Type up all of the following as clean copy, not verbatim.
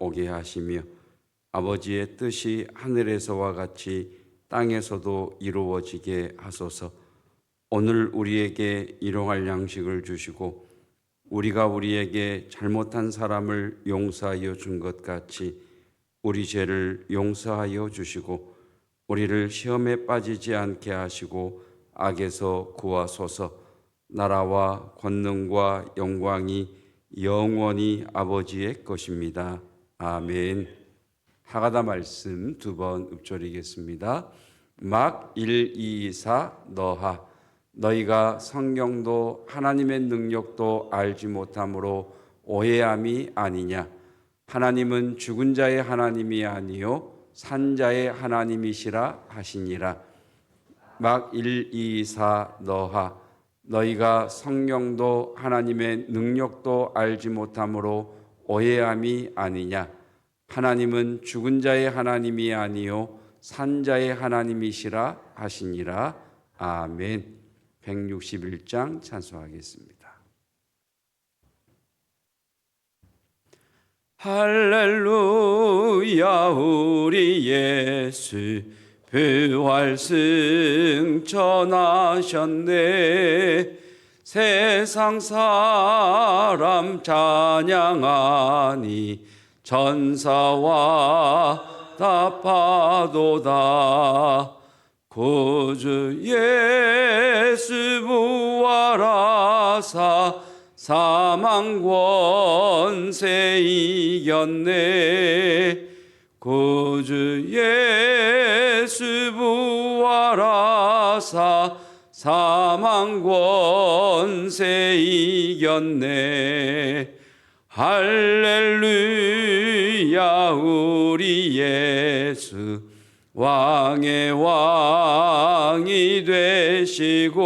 오게 하시며 아버지의 뜻이 하늘에서와 같이 땅에서도 이루어지게 하소서. 오늘 우리에게 일용할 양식을 주시고 우리가 우리에게 잘못한 사람을 용서하여 준 것 같이 우리 죄를 용서하여 주시고 우리를 시험에 빠지지 않게 하시고 악에서 구하소서. 나라와 권능과 영광이 영원히 아버지의 것입니다. 아멘. 하가다 말씀 두 번 읊조리겠습니다. 막 1, 2, 4 너하. 너희가 성경도 하나님의 능력도 알지 못함으로 오해함이 아니냐. 하나님은 죽은 자의 하나님이 아니요 산 자의 하나님이시라 하시니라. 막 1, 2, 4 너하. 너희가 성경도 하나님의 능력도 알지 못함으로 오해함이 아니냐. 하나님은 죽은 자의 하나님이 아니요 산 자의 하나님이시라 하시니라. 아멘. 161장 찬송하겠습니다. 할렐루야. 우리 예수 부활 승천하셨네. 세상 사람 찬양하니 천사와 답하도다. 구주 예수 부활하사 사망 권세 이겼네. 구주 예수 부활하사 사망 권세 이겼네. 할렐루야. 우리 예수 왕의 왕이 되시고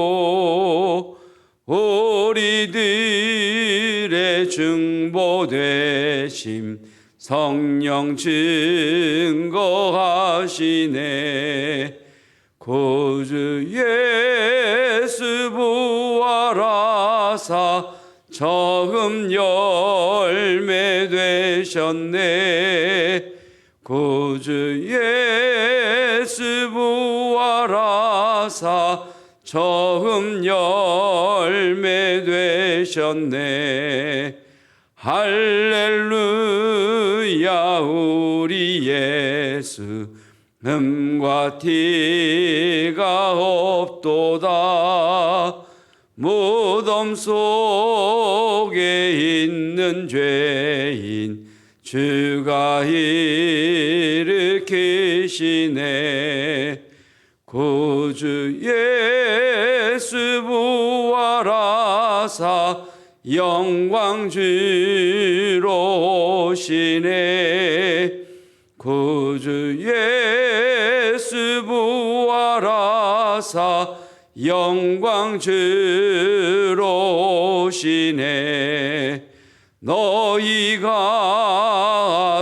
우리들의 중보 되심 성령 증거하시네. 구주 예수 부활하사 처음 열매 되셨네. 구주 예수 부활하사 처음 열매 되셨네. 할렐루야. 우리 예수 흠과 티가 없도다. 무덤 속에 있는 죄인 주가 일으키시네. 구주 예수 부활하사 영광 주로 오시네. 구주 예수 부활하사 영광 주로 오시네. 너희가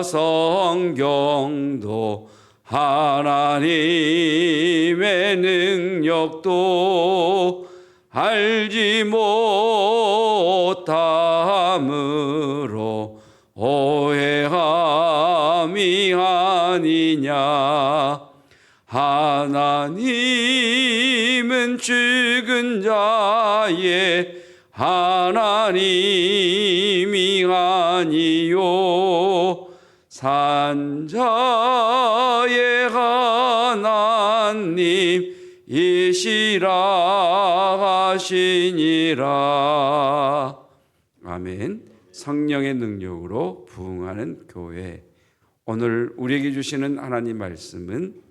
성경도 하나님의 능력도 알지 못함으로 오해함이 아니냐. 하나님은 죽은 자의 하나님이 아니요 산 자의 하나님이시라 하시니라. 아멘. 성령의 능력으로 부흥하는 교회. 오늘 우리에게 주시는 하나님 말씀은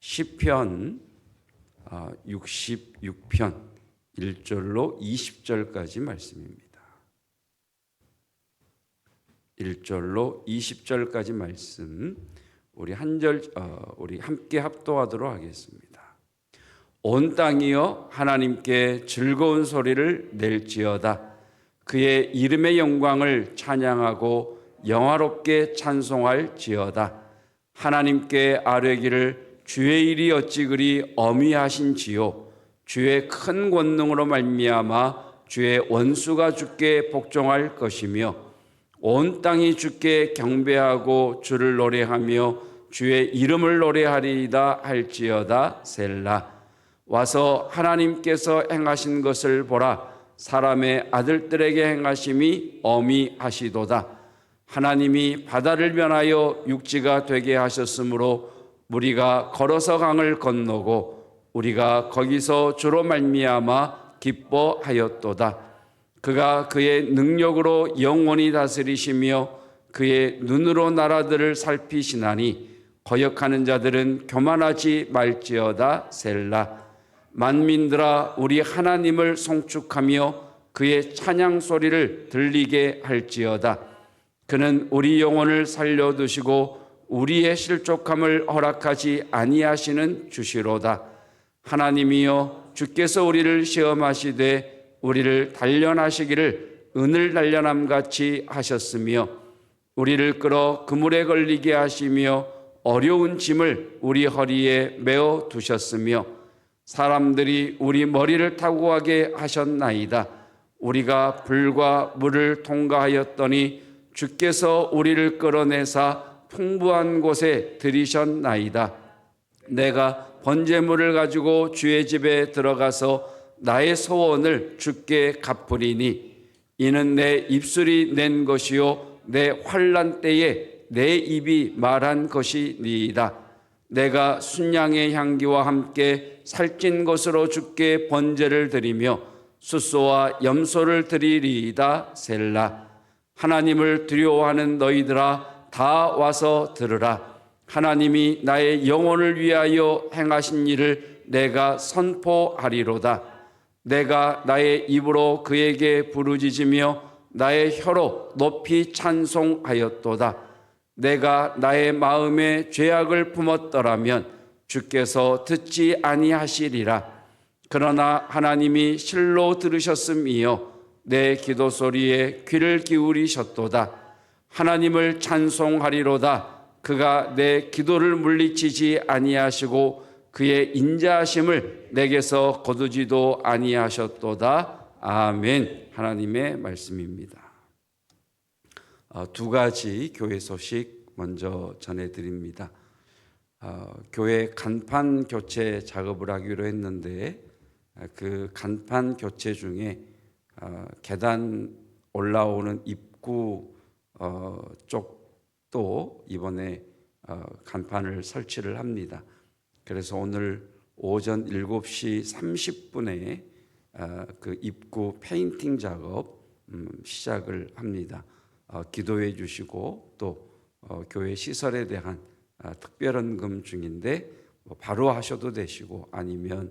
시편 66편 1절로 20절까지 말씀입니다. 1절로 20절까지 말씀 우리 우리 함께 합독하도록 하겠습니다. 온 땅이여 하나님께 즐거운 소리를 낼지어다. 그의 이름의 영광을 찬양하고 영화롭게 찬송할지어다. 하나님께 아뢰기를 주의 일이 어찌 그리 어미하신지요. 주의 큰 권능으로 말미암아 주의 원수가 주께 복종할 것이며 온 땅이 주께 경배하고 주를 노래하며 주의 이름을 노래하리이다 할지어다. 셀라. 와서 하나님께서 행하신 것을 보라. 사람의 아들들에게 행하심이 어미하시도다. 하나님이 바다를 변하여 육지가 되게 하셨으므로 우리가 걸어서 강을 건너고 우리가 거기서 주로 말미암아 기뻐하였도다. 그가 그의 능력으로 영원히 다스리시며 그의 눈으로 나라들을 살피시나니 거역하는 자들은 교만하지 말지어다. 셀라. 만민들아 우리 하나님을 송축하며 그의 찬양 소리를 들리게 할지어다. 그는 우리 영혼을 살려두시고 우리의 실족함을 허락하지 아니하시는 주시로다. 하나님이여 주께서 우리를 시험하시되 우리를 단련하시기를 은을 단련함 같이 하셨으며 우리를 끌어 그물에 걸리게 하시며 어려운 짐을 우리 허리에 메어 두셨으며 사람들이 우리 머리를 타고 가게 하셨나이다. 우리가 불과 물을 통과하였더니 주께서 우리를 끌어내사 풍부한 곳에 들이셨나이다. 내가 번제물을 가지고 주의 집에 들어가서 나의 소원을 주께 갚으리니 이는 내 입술이 낸 것이요 내 환난 때에 내 입이 말한 것이니이다. 내가 순양의 향기와 함께 살찐 것으로 주께 번제를 드리며 숫소와 염소를 드리리이다. 셀라. 하나님을 두려워하는 너희들아 다 와서 들으라. 하나님이 나의 영혼을 위하여 행하신 일을 내가 선포하리로다. 내가 나의 입으로 그에게 부르짖으며 나의 혀로 높이 찬송하였도다. 내가 나의 마음에 죄악을 품었더라면 주께서 듣지 아니하시리라. 그러나 하나님이 실로 들으셨음이요 내 기도 소리에 귀를 기울이셨도다. 하나님을 찬송하리로다. 그가 내 기도를 물리치지 아니하시고 그의 인자하심을 내게서 거두지도 아니하셨도다. 아멘. 하나님의 말씀입니다. 두 가지 교회 소식 먼저 전해드립니다. 교회 간판 교체 작업을 하기로 했는데 그 간판 교체 중에 계단 올라오는 입구 쪽도 이번에 간판을 설치를 합니다. 그래서 오늘 오전 7시 30분에 그 입구 페인팅 작업 시작을 합니다. 기도해 주시고 또 교회 시설에 대한 특별헌금 중인데 바로 하셔도 되시고 아니면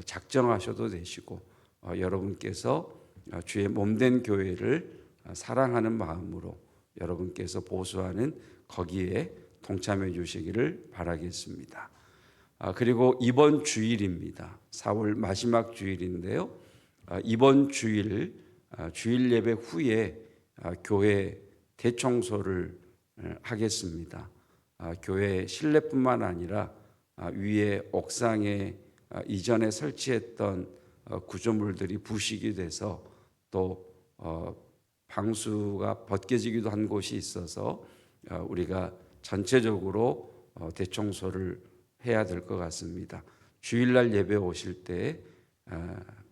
작정하셔도 되시고 여러분께서 주의 몸된 교회를 사랑하는 마음으로 여러분께서 보수하는 거기에 동참해 주시기를 바라겠습니다. 그리고 이번 주일입니다. 4월 마지막 주일인데요. 이번 주일 주일 예배 후에 교회 대청소를 하겠습니다. 교회 실내뿐만 아니라 위에 옥상에 이전에 설치했던 구조물들이 부식이 돼서 또 방수가 벗겨지기도 한 곳이 있어서 우리가 전체적으로 대청소를 해야 될 것 같습니다. 주일날 예배 오실 때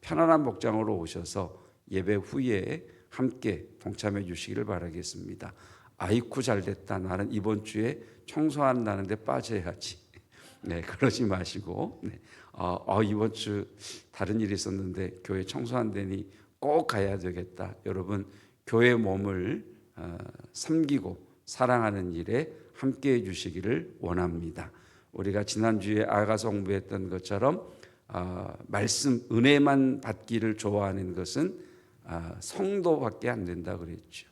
편안한 복장으로 오셔서 예배 후에 함께 동참해 주시기를 바라겠습니다. 아이쿠 잘됐다. 나는 이번 주에 청소한다는데 빠져야지. 네, 그러지 마시고 이번 주 다른 일이 있었는데 교회 청소한다니 꼭 가야 되겠다. 여러분 교회 몸을 섬기고 사랑하는 일에 함께해 주시기를 원합니다. 우리가 지난주에 아가서 공부했던 것처럼 말씀 은혜만 받기를 좋아하는 것은 성도밖에 안 된다 그랬죠.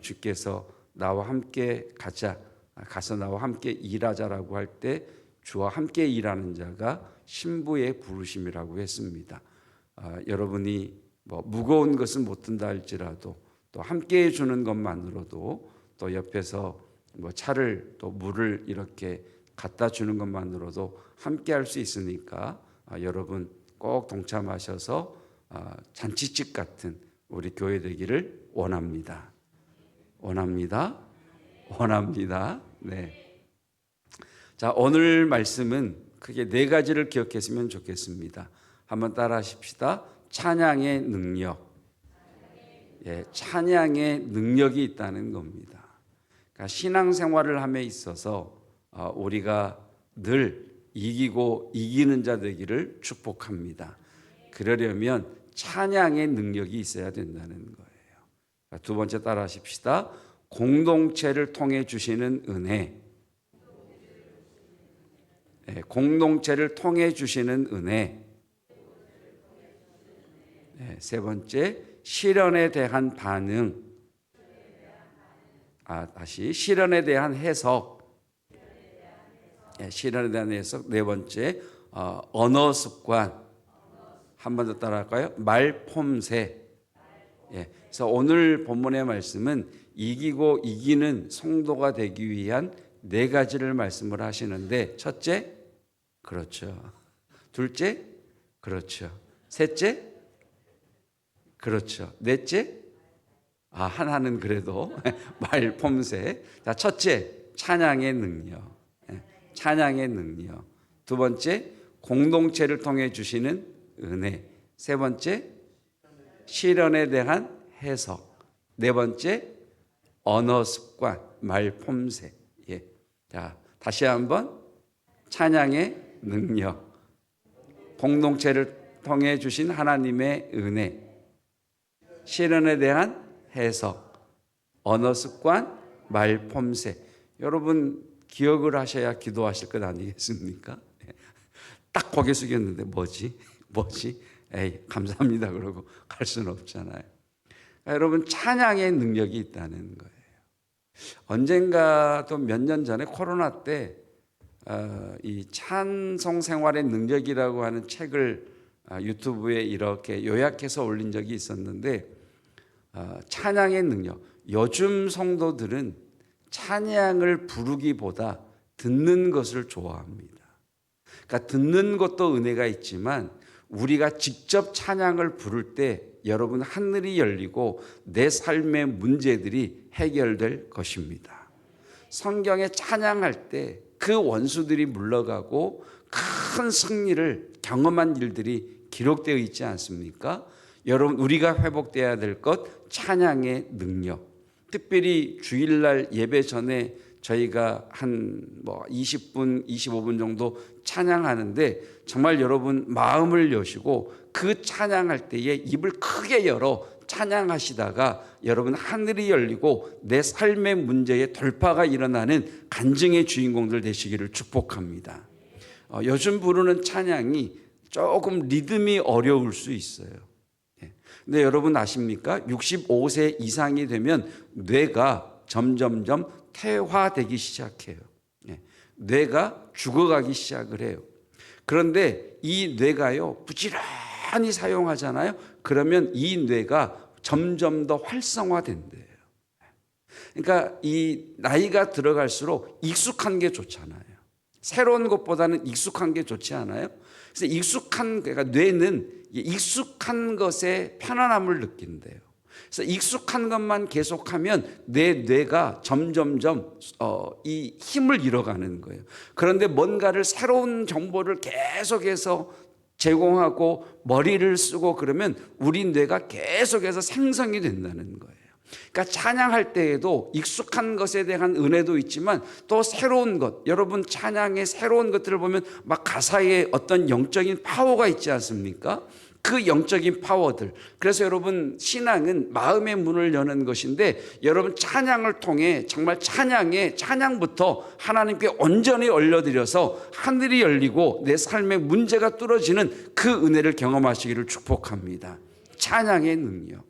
주께서 나와 함께 가서 나와 함께 일하자라고 할 때 주와 함께 일하는 자가 신부의 부르심이라고 했습니다. 여러분이 무거운 것은 못 든다 할지라도 또 함께 해주는 것만으로도 또 옆에서 차를 또 물을 이렇게 갖다 주는 것만으로도 함께 할 수 있으니까 여러분 꼭 동참하셔서 잔치집 같은 우리 교회 되기를 원합니다. 원합니다. 원합니다. 네. 자, 오늘 말씀은 크게 네 가지를 기억했으면 좋겠습니다. 한번 따라 하십시다. 찬양의 능력. 예, 찬양의 능력이 있다는 겁니다. 그러니까 신앙생활을 함에 있어서 우리가 늘 이기고 이기는 자 되기를 축복합니다. 그러려면 찬양의 능력이 있어야 된다는 거예요. 두 번째 따라 하십시다. 공동체를 통해 주시는 은혜. 네, 공동체를 통해 주시는 은혜. 네, 세 번째, 실현에 대한 반응. 다시 실현에 대한 해석. 네, 실현에 대한 해석. 네 번째, 언어 습관. 한 번 더 따라할까요? 말폼새. 예, 그래서 오늘 본문의 말씀은 이기고 이기는 성도가 되기 위한 네 가지를 말씀을 하시는데, 첫째, 그렇죠. 둘째, 그렇죠. 셋째, 그렇죠. 넷째, 하나는 그래도 말폼새. 자, 첫째, 찬양의 능력. 찬양의 능력. 두 번째, 공동체를 통해 주시는 은혜. 세 번째, 실현에 대한 해석. 네 번째, 언어 습관, 말폼새. 예. 자, 다시 한번 찬양의 능력, 공동체를 통해 주신 하나님의 은혜, 실현에 대한 해석, 언어 습관, 말폼새. 여러분 기억을 하셔야 기도하실 것 아니겠습니까? 딱 고개 숙였는데 뭐지? 에이, 감사합니다 그러고 갈 수는 없잖아요. 그러니까 여러분 찬양의 능력이 있다는 거예요. 언젠가 또 몇 년 전에 코로나 때 이 찬송 생활의 능력이라고 하는 책을 유튜브에 이렇게 요약해서 올린 적이 있었는데, 찬양의 능력. 요즘 성도들은 찬양을 부르기보다 듣는 것을 좋아합니다. 그러니까 듣는 것도 은혜가 있지만 우리가 직접 찬양을 부를 때 여러분 하늘이 열리고 내 삶의 문제들이 해결될 것입니다. 성경에 찬양할 때 그 원수들이 물러가고 큰 승리를 경험한 일들이 기록되어 있지 않습니까? 여러분 우리가 회복돼야 될 것 찬양의 능력. 특별히 주일날 예배 전에 저희가 한 20분, 25분 정도 찬양하는데 정말 여러분 마음을 여시고 그 찬양할 때에 입을 크게 열어 찬양하시다가 여러분 하늘이 열리고 내 삶의 문제에 돌파가 일어나는 간증의 주인공들 되시기를 축복합니다. 요즘 부르는 찬양이 조금 리듬이 어려울 수 있어요. 근데 여러분 아십니까? 65세 이상이 되면 뇌가 점점점 퇴화되기 시작해요. 뇌가 죽어가기 시작을 해요. 그런데 이 뇌가요 부지런히 사용하잖아요. 그러면 이 뇌가 점점 더 활성화된대요. 그러니까 이 나이가 들어갈수록 익숙한 게 좋잖아요. 새로운 것보다는 익숙한 게 좋지 않아요? 그래서 그러니까 뇌는 익숙한 것에 편안함을 느낀대요. 그래서 익숙한 것만 계속하면 내 뇌가 점점점 이 힘을 잃어가는 거예요. 그런데 뭔가를 새로운 정보를 계속해서 제공하고 머리를 쓰고 그러면 우리 뇌가 계속해서 생성이 된다는 거예요. 그러니까 찬양할 때에도 익숙한 것에 대한 은혜도 있지만 또 새로운 것, 여러분 찬양의 새로운 것들을 보면 막 가사에 어떤 영적인 파워가 있지 않습니까? 그 영적인 파워들. 그래서 여러분 신앙은 마음의 문을 여는 것인데 여러분 찬양을 통해 정말 찬양부터 하나님께 온전히 올려드려서 하늘이 열리고 내 삶의 문제가 뚫어지는 그 은혜를 경험하시기를 축복합니다. 찬양의 능력.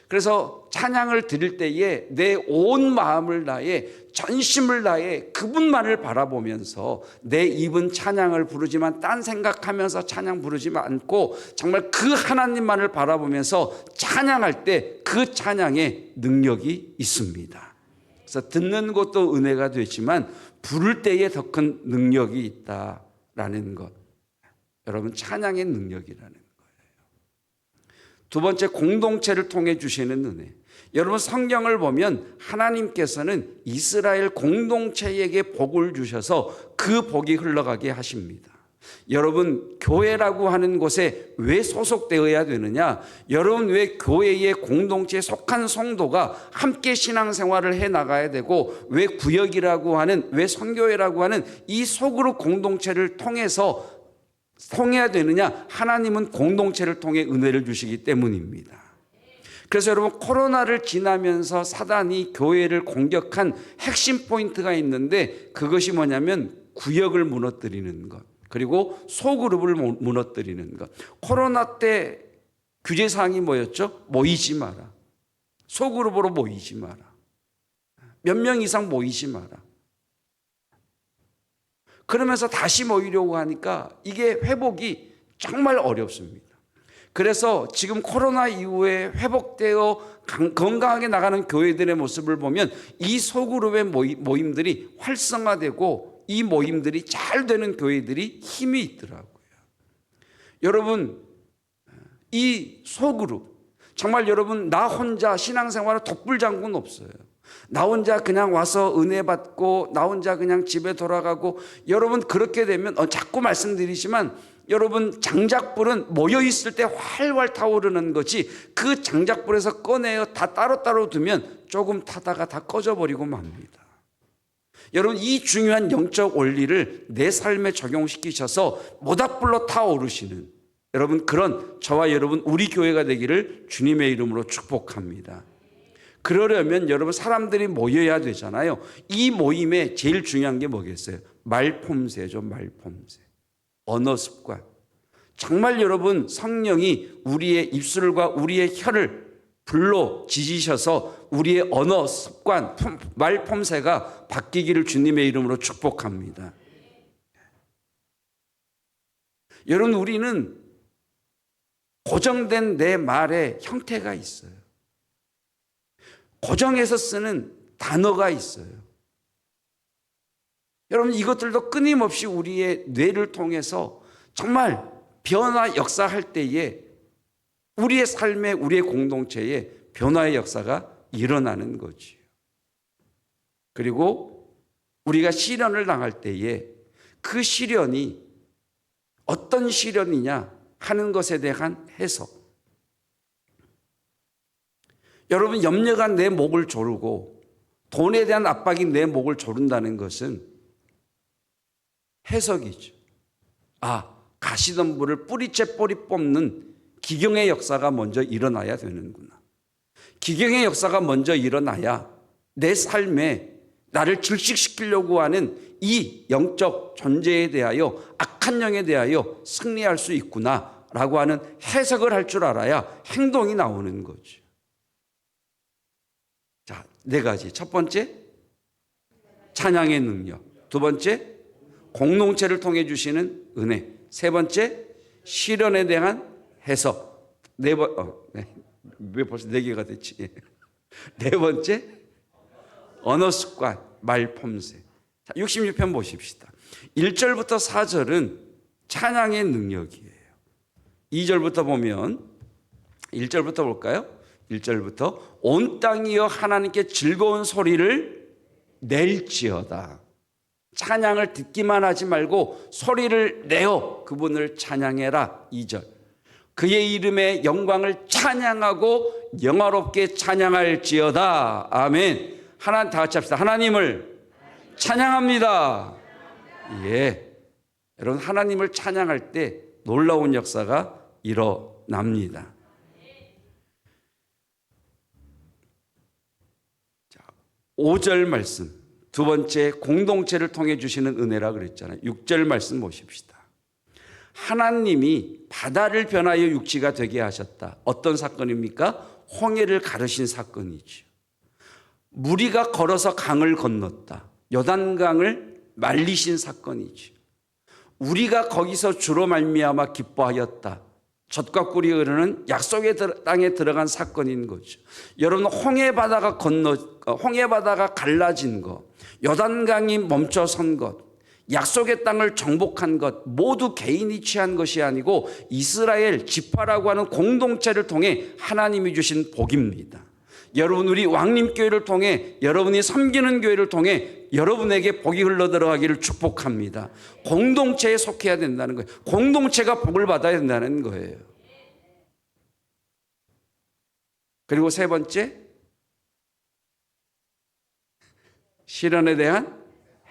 그래서 찬양을 드릴 때에 내 온 마음을 다해 전심을 다해 그분만을 바라보면서 내 입은 찬양을 부르지만 딴 생각하면서 찬양 부르지 않고 정말 그 하나님만을 바라보면서 찬양할 때 그 찬양에 능력이 있습니다. 그래서 듣는 것도 은혜가 되지만 부를 때에 더 큰 능력이 있다라는 것. 여러분 찬양의 능력이라는 두 번째 공동체를 통해 주시는 은혜. 여러분 성경을 보면 하나님께서는 이스라엘 공동체에게 복을 주셔서 그 복이 흘러가게 하십니다. 여러분 교회라고 하는 곳에 왜 소속되어야 되느냐? 여러분 왜 교회의 공동체에 속한 성도가 함께 신앙생활을 해나가야 되고 왜 구역이라고 하는 왜 선교회라고 하는 이 소그룹 공동체를 통해야 되느냐? 하나님은 공동체를 통해 은혜를 주시기 때문입니다. 그래서 여러분 코로나를 지나면서 사단이 교회를 공격한 핵심 포인트가 있는데 그것이 뭐냐면 구역을 무너뜨리는 것, 그리고 소그룹을 무너뜨리는 것. 코로나 때 규제사항이 뭐였죠? 모이지 마라. 소그룹으로 모이지 마라. 몇 명 이상 모이지 마라. 그러면서 다시 모이려고 하니까 이게 회복이 정말 어렵습니다. 그래서 지금 코로나 이후에 회복되어 건강하게 나가는 교회들의 모습을 보면 이 소그룹의 모임들이 활성화되고 이 모임들이 잘 되는 교회들이 힘이 있더라고요. 여러분 이 소그룹 정말 여러분 나 혼자 신앙생활은 독불장군 없어요. 나 혼자 그냥 와서 은혜 받고 나 혼자 그냥 집에 돌아가고 여러분 그렇게 되면 자꾸 말씀드리지만 여러분 장작불은 모여있을 때 활활 타오르는 거지 그 장작불에서 꺼내어 다 따로따로 두면 조금 타다가 다 꺼져버리고 맙니다. 여러분 이 중요한 영적 원리를 내 삶에 적용시키셔서 모닥불로 타오르시는 여러분 그런 저와 여러분 우리 교회가 되기를 주님의 이름으로 축복합니다. 그러려면 여러분 사람들이 모여야 되잖아요. 이 모임에 제일 중요한 게 뭐겠어요? 말폼새죠. 말폼새. 언어 습관. 정말 여러분 성령이 우리의 입술과 우리의 혀를 불로 지지셔서 우리의 언어 습관, 말폼새가 바뀌기를 주님의 이름으로 축복합니다. 여러분 우리는 고정된 내 말에 형태가 있어요. 고정해서 쓰는 단어가 있어요. 여러분 이것들도 끊임없이 우리의 뇌를 통해서 정말 변화 역사할 때에 우리의 삶에 우리의 공동체에 변화의 역사가 일어나는 거지요. 그리고 우리가 시련을 당할 때에 그 시련이 어떤 시련이냐 하는 것에 대한 해석. 여러분 염려가 내 목을 조르고 돈에 대한 압박이 내 목을 조른다는 것은 해석이죠. 가시덤불을 뿌리째 뿌리 뽑는 기경의 역사가 먼저 일어나야 되는구나. 기경의 역사가 먼저 일어나야 내 삶에 나를 질식시키려고 하는 이 영적 존재에 대하여 악한 영에 대하여 승리할 수 있구나라고 하는 해석을 할 줄 알아야 행동이 나오는 거죠. 자, 4가지. 첫 번째, 찬양의 능력. 두 번째, 공동체를 통해 주시는 은혜. 세 번째, 시련에 대한 해석. 왜 벌써 4개가 됐지? 네 번째, 언어 습관, 말폼새. 자, 66편 보십시다. 1절부터 4절은 찬양의 능력이에요. 2절부터 보면 1절부터 볼까요? 1절부터 온 땅이여 하나님께 즐거운 소리를 낼지어다. 찬양을 듣기만 하지 말고 소리를 내어 그분을 찬양해라. 2절. 그의 이름의 영광을 찬양하고 영화롭게 찬양할지어다. 아멘. 하나님 다 같이 합시다. 하나님을 찬양합니다. 예. 여러분 하나님을 찬양할 때 놀라운 역사가 일어납니다. 5절 말씀, 두 번째 공동체를 통해 주시는 은혜라 그랬잖아요. 6절 말씀 보십시다. 하나님이 바다를 변하여 육지가 되게 하셨다. 어떤 사건입니까? 홍해를 가르신 사건이죠. 무리가 걸어서 강을 건넜다. 요단강을 말리신 사건이죠. 우리가 거기서 주로 말미암아 기뻐하였다. 젖과 꿀이 흐르는 약속의 땅에 들어간 사건인 거죠. 여러분 홍해바다가 갈라진 것, 요단강이 멈춰선 것, 약속의 땅을 정복한 것 모두 개인이 취한 것이 아니고 이스라엘 지파라고 하는 공동체를 통해 하나님이 주신 복입니다. 여러분 우리 왕림교회를 통해 여러분이 섬기는 교회를 통해 여러분에게 복이 흘러들어가기를 축복합니다. 공동체에 속해야 된다는 거예요. 공동체가 복을 받아야 된다는 거예요. 그리고 세 번째, 실현에 대한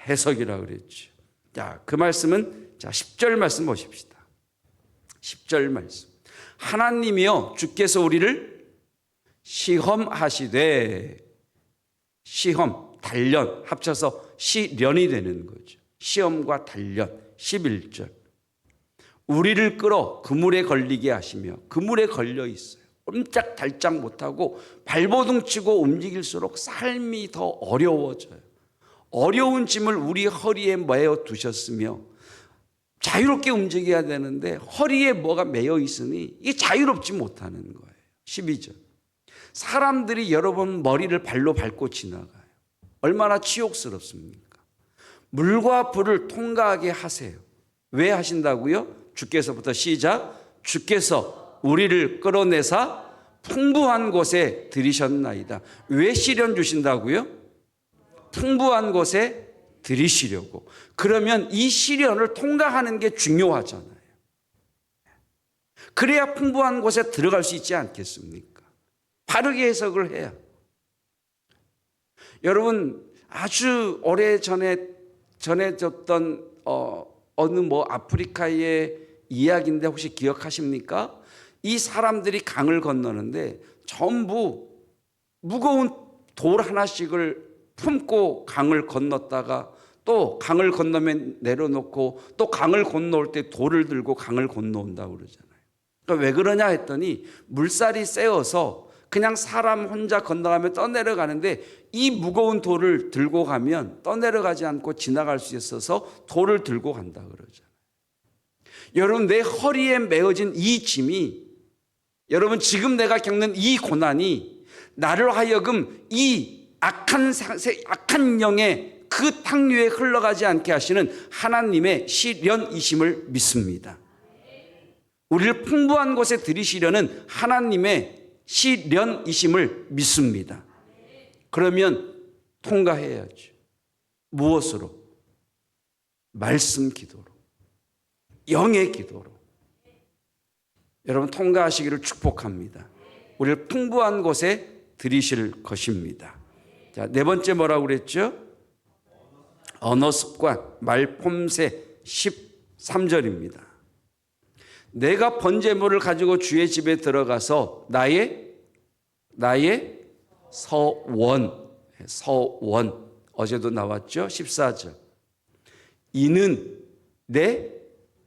해석이라고 그랬죠. 자, 그 말씀은 10절 말씀 보십시다. 10절 말씀. 하나님이여 주께서 우리를 시험하시되, 시험, 단련 합쳐서 시련이 되는 거죠. 시험과 단련. 11절. 우리를 끌어 그물에 걸리게 하시며, 그물에 걸려 있어요. 꼼짝달짝 못하고 발버둥 치고 움직일수록 삶이 더 어려워져요. 어려운 짐을 우리 허리에 매어 두셨으며 자유롭게 움직여야 되는데 허리에 뭐가 매여 있으니 이게 자유롭지 못하는 거예요. 12절. 사람들이 여러분 머리를 발로 밟고 지나가요. 얼마나 치욕스럽습니까? 물과 불을 통과하게 하세요. 왜 하신다고요? 주께서부터 시작. 주께서 우리를 끌어내사 풍부한 곳에 들이셨나이다. 왜 시련 주신다고요? 풍부한 곳에 들이시려고. 그러면 이 시련을 통과하는 게 중요하잖아요. 그래야 풍부한 곳에 들어갈 수 있지 않겠습니까? 바르게 해석을 해야. 여러분 아주 오래전에 전해졌던 어느 아프리카의 이야기인데 혹시 기억하십니까? 이 사람들이 강을 건너는데 전부 무거운 돌 하나씩을 품고 강을 건넜다가 또 강을 건너면 내려놓고 또 강을 건너올 때 돌을 들고 강을 건너온다고 그러잖아요. 그러니까 왜 그러냐 했더니 물살이 세어서 그냥 사람 혼자 건너가면 떠내려가는데 이 무거운 돌을 들고 가면 떠내려가지 않고 지나갈 수 있어서 돌을 들고 간다 그러잖아요. 여러분 내 허리에 메어진 이 짐이, 여러분 지금 내가 겪는 이 고난이 나를 하여금 이 악한 영의 그 탕류에 흘러가지 않게 하시는 하나님의 시련이심을 믿습니다. 우리를 풍부한 곳에 들이시려는 하나님의 시련이심을 믿습니다. 그러면 통과해야죠. 무엇으로? 말씀 기도로, 영의 기도로. 여러분 통과하시기를 축복합니다. 우리를 풍부한 곳에 들이실 것입니다. 자, 네 번째 뭐라고 그랬죠? 언어 습관, 말폼새. 13절입니다. 내가 번제물을 가지고 주의 집에 들어가서 나의 서원, 어제도 나왔죠? 14절. 이는 내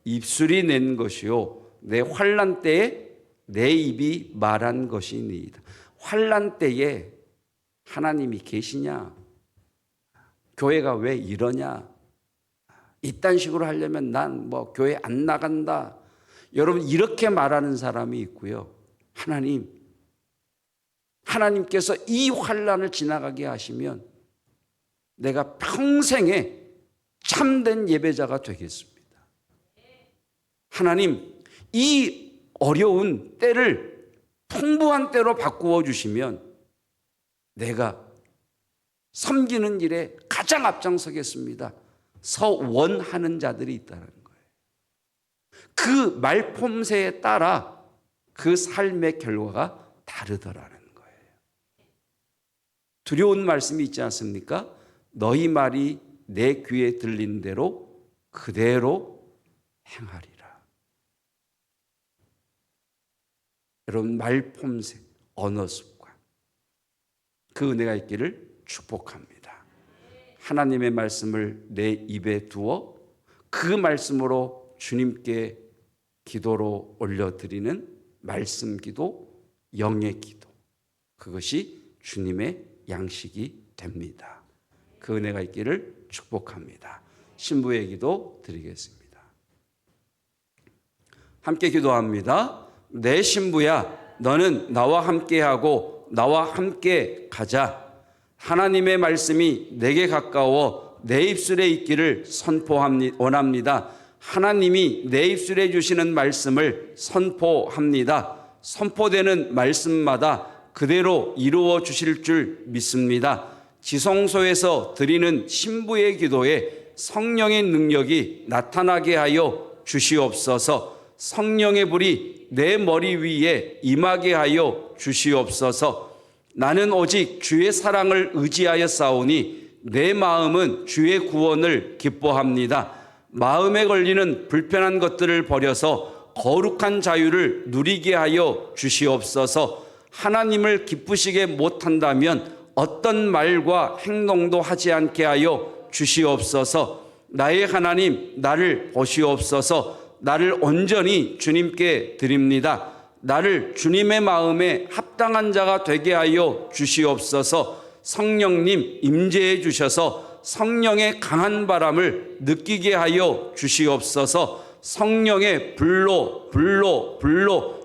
입술이 낸 것이요 내 환난 때에 내 입이 말한 것이니이다. 환난 때에 하나님이 계시냐? 교회가 왜 이러냐? 이딴 식으로 하려면 난 교회 안 나간다. 여러분 이렇게 말하는 사람이 있고요. 하나님께서 이 환난을 지나가게 하시면 내가 평생에 참된 예배자가 되겠습니다. 하나님 이 어려운 때를 풍부한 때로 바꾸어 주시면 내가 섬기는 일에 가장 앞장서겠습니다. 서원하는 자들이 있다는 거예요. 그 말폼새에 따라 그 삶의 결과가 다르더라는 거예요. 두려운 말씀이 있지 않습니까? 너희 말이 내 귀에 들린 대로 그대로 행하리라. 여러분 말폼새, 언어 습관, 그 은혜가 있기를 축복합니다. 하나님의 말씀을 내 입에 두어 그 말씀으로 주님께 기도로 올려드리는 말씀 기도, 영의 기도, 그것이 주님의 양식이 됩니다. 그 은혜가 있기를 축복합니다. 신부의 기도 드리겠습니다. 함께 기도합니다. 내 신부야, 너는 나와 함께하고 나와 함께 가자. 하나님의 말씀이 내게 가까워 내 입술에 있기를 원합니다. 하나님이 내 입술에 주시는 말씀을 선포합니다. 선포되는 말씀마다 그대로 이루어 주실 줄 믿습니다. 지성소에서 드리는 신부의 기도에 성령의 능력이 나타나게 하여 주시옵소서. 성령의 불이 내 머리 위에 임하게 하여 주시옵소서. 나는 오직 주의 사랑을 의지하여 싸우니 내 마음은 주의 구원을 기뻐합니다. 마음에 걸리는 불편한 것들을 버려서 거룩한 자유를 누리게 하여 주시옵소서. 하나님을 기쁘시게 못한다면 어떤 말과 행동도 하지 않게 하여 주시옵소서. 나의 하나님, 나를 보시옵소서. 나를 온전히 주님께 드립니다. 나를 주님의 마음에 합당한 자가 되게 하여 주시옵소서. 성령님 임재해 주셔서 성령의 강한 바람을 느끼게 하여 주시옵소서. 성령의 불로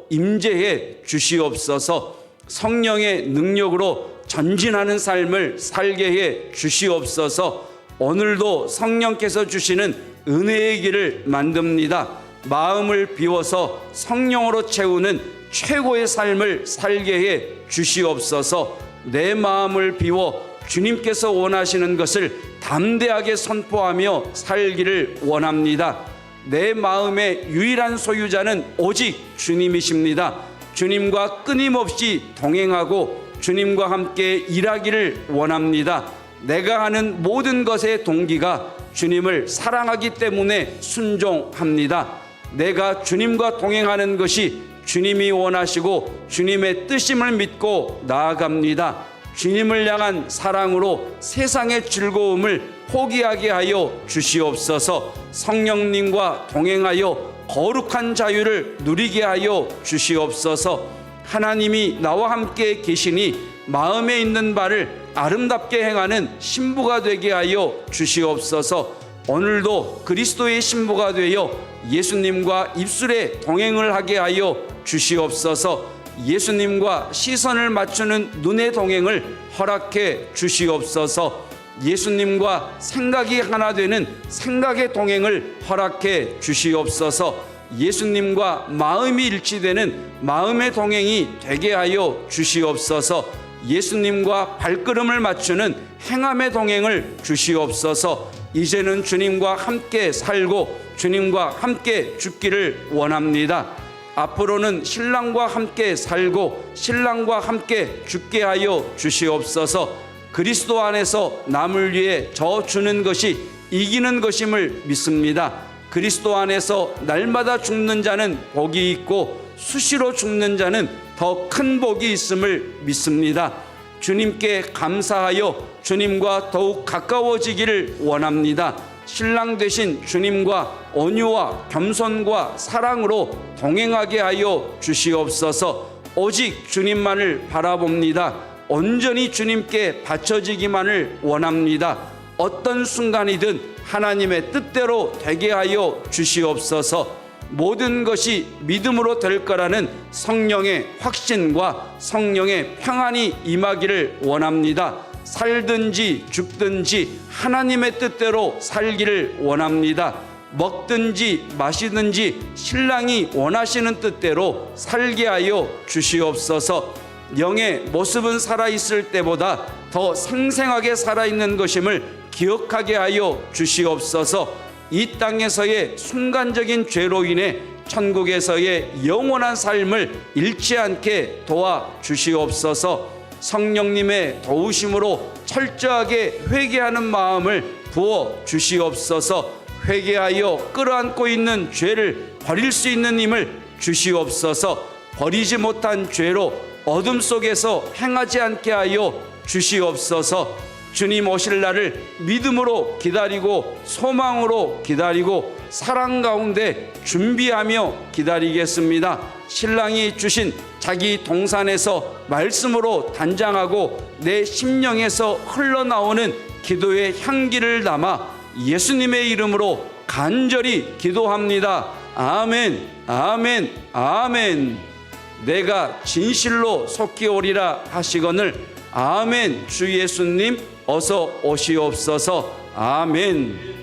임재해 주시옵소서. 성령의 능력으로 전진하는 삶을 살게 해 주시옵소서. 오늘도 성령께서 주시는 은혜의 길을 만듭니다. 마음을 비워서 성령으로 채우는 최고의 삶을 살게 해 주시옵소서. 내 마음을 비워 주님께서 원하시는 것을 담대하게 선포하며 살기를 원합니다. 내 마음의 유일한 소유자는 오직 주님이십니다. 주님과 끊임없이 동행하고 주님과 함께 일하기를 원합니다. 내가 하는 모든 것의 동기가 주님을 사랑하기 때문에 순종합니다. 내가 주님과 동행하는 것이 주님이 원하시고 주님의 뜻임을 믿고 나아갑니다. 주님을 향한 사랑으로 세상의 즐거움을 포기하게 하여 주시옵소서. 성령님과 동행하여 거룩한 자유를 누리게 하여 주시옵소서. 하나님이 나와 함께 계시니 마음에 있는 바를 아름답게 행하는 신부가 되게 하여 주시옵소서. 오늘도 그리스도의 신부가 되어 예수님과 입술에 동행을 하게 하여 주시옵소서. 예수님과 시선을 맞추는 눈의 동행을 허락해 주시옵소서. 예수님과 생각이 하나 되는 생각의 동행을 허락해 주시옵소서. 예수님과 마음이 일치되는 마음의 동행이 되게 하여 주시옵소서. 예수님과 발걸음을 맞추는 행함의 동행을 주시옵소서. 이제는 주님과 함께 살고 주님과 함께 죽기를 원합니다. 앞으로는 신랑과 함께 살고 신랑과 함께 죽게 하여 주시옵소서. 그리스도 안에서 남을 위해 저 주는 것이 이기는 것임을 믿습니다. 그리스도 안에서 날마다 죽는 자는 복이 있고 수시로 죽는 자는 더 큰 복이 있음을 믿습니다. 주님께 감사하여 주님과 더욱 가까워지기를 원합니다. 신랑 되신 주님과 온유와 겸손과 사랑으로 동행하게 하여 주시옵소서. 오직 주님만을 바라봅니다. 온전히 주님께 바쳐지기만을 원합니다. 어떤 순간이든 하나님의 뜻대로 되게 하여 주시옵소서. 모든 것이 믿음으로 될 거라는 성령의 확신과 성령의 평안이 임하기를 원합니다. 살든지 죽든지 하나님의 뜻대로 살기를 원합니다. 먹든지 마시든지 신랑이 원하시는 뜻대로 살게 하여 주시옵소서. 영의 모습은 살아있을 때보다 더 생생하게 살아있는 것임을 기억하게 하여 주시옵소서. 이 땅에서의 순간적인 죄로 인해 천국에서의 영원한 삶을 잃지 않게 도와주시옵소서. 성령님의 도우심으로 철저하게 회개하는 마음을 부어주시옵소서. 회개하여 끌어안고 있는 죄를 버릴 수 있는 힘을 주시옵소서. 버리지 못한 죄로 어둠 속에서 행하지 않게 하여 주시옵소서. 주님 오실 날을 믿음으로 기다리고 소망으로 기다리고 사랑 가운데 준비하며 기다리겠습니다. 신랑이 주신 자기 동산에서 말씀으로 단장하고 내 심령에서 흘러나오는 기도의 향기를 담아 예수님의 이름으로 간절히 기도합니다. 아멘, 아멘, 아멘. 내가 진실로 속히 오리라 하시거늘 아멘. 주 예수님 어서 오시옵소서. 아멘.